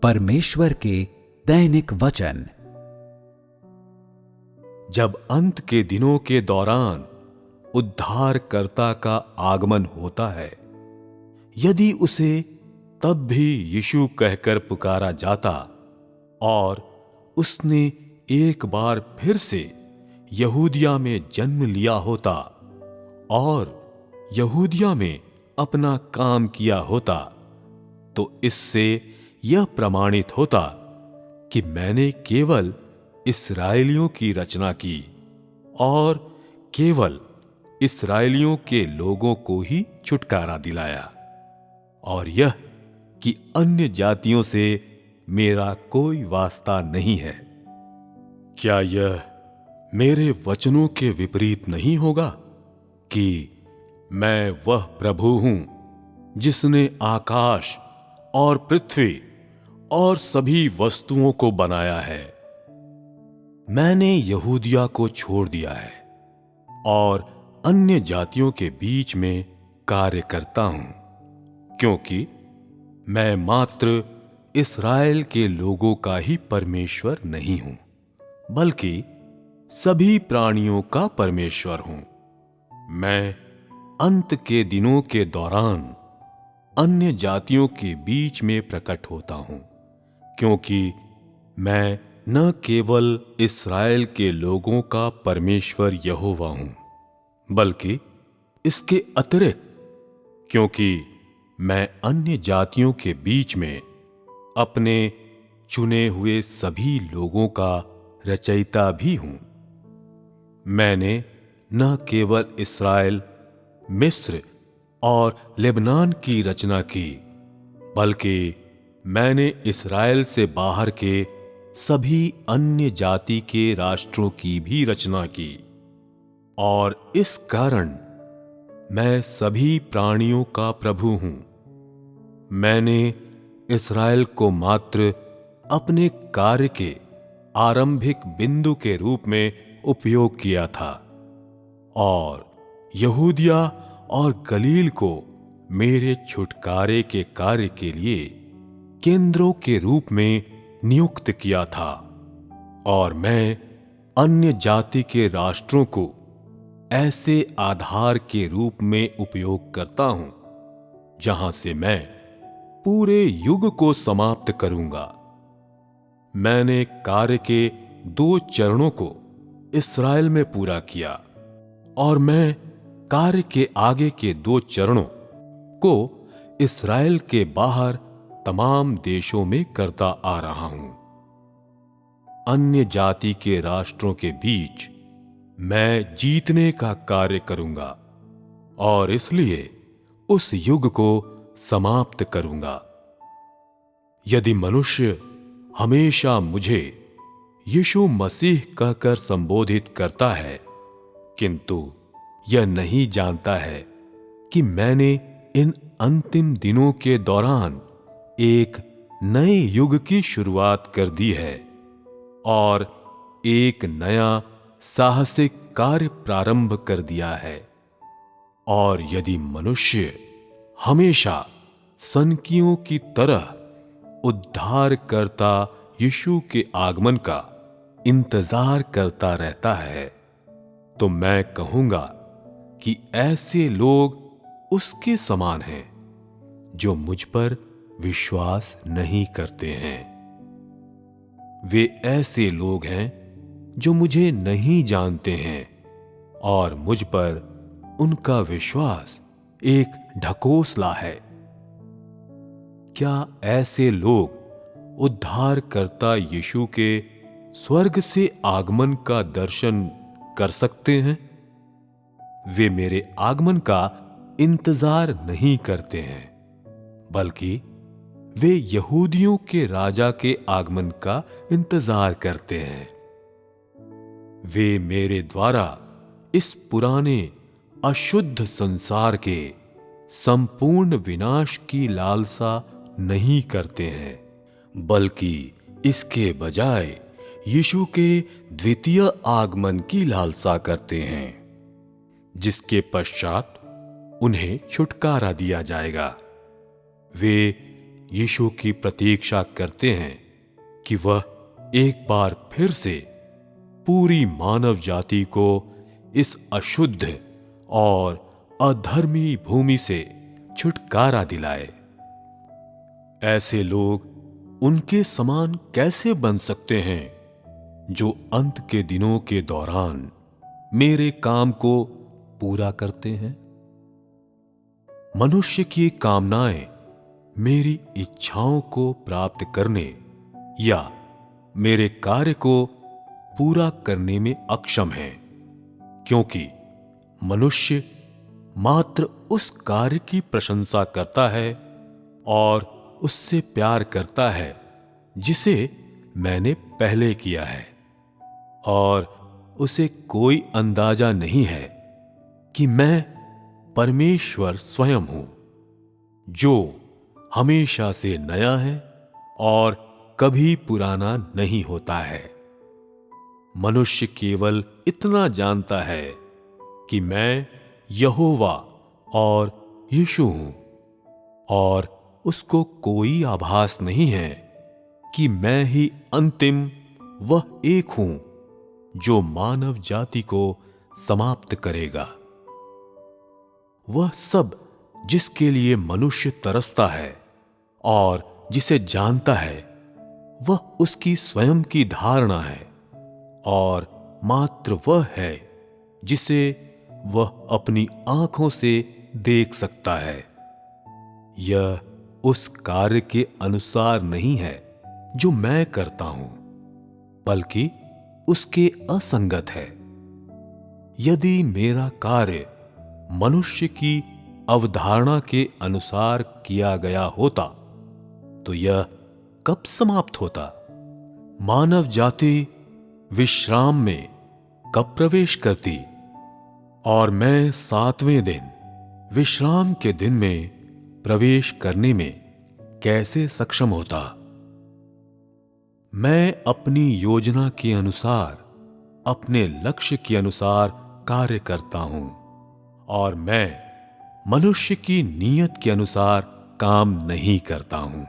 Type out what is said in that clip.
परमेश्वर के दैनिक वचन। जब अंत के दिनों के दौरान उद्धारकर्ता का आगमन होता है, यदि उसे तब भी यीशु कहकर पुकारा जाता और उसने एक बार फिर से यहूदिया में जन्म लिया होता और यहूदिया में अपना काम किया होता, तो इससे यह प्रमाणित होता कि मैंने केवल इस्राएलियों की रचना की और केवल इस्राएलियों के लोगों को ही छुटकारा दिलाया, और यह कि अन्य जातियों से मेरा कोई वास्ता नहीं है। क्या यह मेरे वचनों के विपरीत नहीं होगा कि मैं वह प्रभु हूं जिसने आकाश और पृथ्वी और सभी वस्तुओं को बनाया है? मैंने यहूदिया को छोड़ दिया है और अन्य जातियों के बीच में कार्य करता हूं, क्योंकि मैं मात्र इस्राएल के लोगों का ही परमेश्वर नहीं हूं, बल्कि सभी प्राणियों का परमेश्वर हूं। मैं अंत के दिनों के दौरान अन्य जातियों के बीच में प्रकट होता हूं, क्योंकि मैं न केवल इस्राएल के लोगों का परमेश्वर यहोवा हूं, बल्कि इसके अतिरिक्त क्योंकि मैं अन्य जातियों के बीच में अपने चुने हुए सभी लोगों का रचयिता भी हूं। मैंने न केवल इस्राएल, मिस्र और लेबनान की रचना की, बल्कि मैंने इस्राएल से बाहर के सभी अन्य जाति के राष्ट्रों की भी रचना की, और इस कारण मैं सभी प्राणियों का प्रभु हूं। मैंने इस्राएल को मात्र अपने कार्य के आरंभिक बिंदु के रूप में उपयोग किया था और यहूदिया और गलील को मेरे छुटकारे के कार्य के लिए केंद्रों के रूप में नियुक्त किया था, और मैं अन्य जाति के राष्ट्रों को ऐसे आधार के रूप में उपयोग करता हूं जहां से मैं पूरे युग को समाप्त करूंगा। मैंने कार्य के 2 चरणों को इस्राएल में पूरा किया, और मैं कार्य के आगे के 2 चरणों को इस्राएल के बाहर तमाम देशों में करता आ रहा हूं। अन्य जाति के राष्ट्रों के बीच मैं जीतने का कार्य करूंगा, और इसलिए उस युग को समाप्त करूंगा। यदि मनुष्य हमेशा मुझे यीशु मसीह कहकर संबोधित करता है, किंतु यह नहीं जानता है कि मैंने इन अंतिम दिनों के दौरान एक नए युग की शुरुआत कर दी है और एक नया साहसिक कार्य प्रारंभ कर दिया है, और यदि मनुष्य हमेशा सनकियों की तरह उद्धारकर्ता यीशु के आगमन का इंतजार करता रहता है, तो मैं कहूंगा कि ऐसे लोग उसके समान हैं जो मुझ पर विश्वास नहीं करते हैं। वे ऐसे लोग हैं जो मुझे नहीं जानते हैं, और मुझ पर उनका विश्वास एक ढकोसला है। क्या ऐसे लोग उद्धारकर्ता यीशु के स्वर्ग से आगमन का दर्शन कर सकते हैं? वे मेरे आगमन का इंतजार नहीं करते हैं, बल्कि वे यहूदियों के राजा के आगमन का इंतजार करते हैं। वे मेरे द्वारा इस पुराने अशुद्ध संसार के संपूर्ण विनाश की लालसा नहीं करते हैं, बल्कि इसके बजाय यीशु के द्वितीय आगमन की लालसा करते हैं, जिसके पश्चात उन्हें छुटकारा दिया जाएगा। वे यीशु की प्रतीक्षा करते हैं कि वह एक बार फिर से पूरी मानव जाति को इस अशुद्ध और अधर्मी भूमि से छुटकारा दिलाए। ऐसे लोग उनके समान कैसे बन सकते हैं जो अंत के दिनों के दौरान मेरे काम को पूरा करते हैं? मनुष्य की कामनाएं मेरी इच्छाओं को प्राप्त करने या मेरे कार्य को पूरा करने में अक्षम हैं, क्योंकि मनुष्य मात्र उस कार्य की प्रशंसा करता है और उससे प्यार करता है जिसे मैंने पहले किया है, और उसे कोई अंदाजा नहीं है कि मैं परमेश्वर स्वयं हूं, जो हमेशा से नया है और कभी पुराना नहीं होता है। मनुष्य केवल इतना जानता है कि मैं यहोवा और यीशु हूं, और उसको कोई आभास नहीं है कि मैं ही अंतिम वह एक हूं जो मानव जाति को समाप्त करेगा। वह सब जिसके लिए मनुष्य तरसता है और जिसे जानता है, वह उसकी स्वयं की धारणा है, और मात्र वह है जिसे वह अपनी आंखों से देख सकता है। यह उस कार्य के अनुसार नहीं है जो मैं करता हूं, बल्कि उसके असंगत है। यदि मेरा कार्य मनुष्य की अवधारणा के अनुसार किया गया होता तो यह कब समाप्त होता? मानव जाति विश्राम में कब प्रवेश करती, और मैं 7वें दिन विश्राम के दिन में प्रवेश करने में कैसे सक्षम होता? मैं अपनी योजना के अनुसार, अपने लक्ष्य के अनुसार कार्य करता हूं, और मैं मनुष्य की नीयत के अनुसार काम नहीं करता हूं।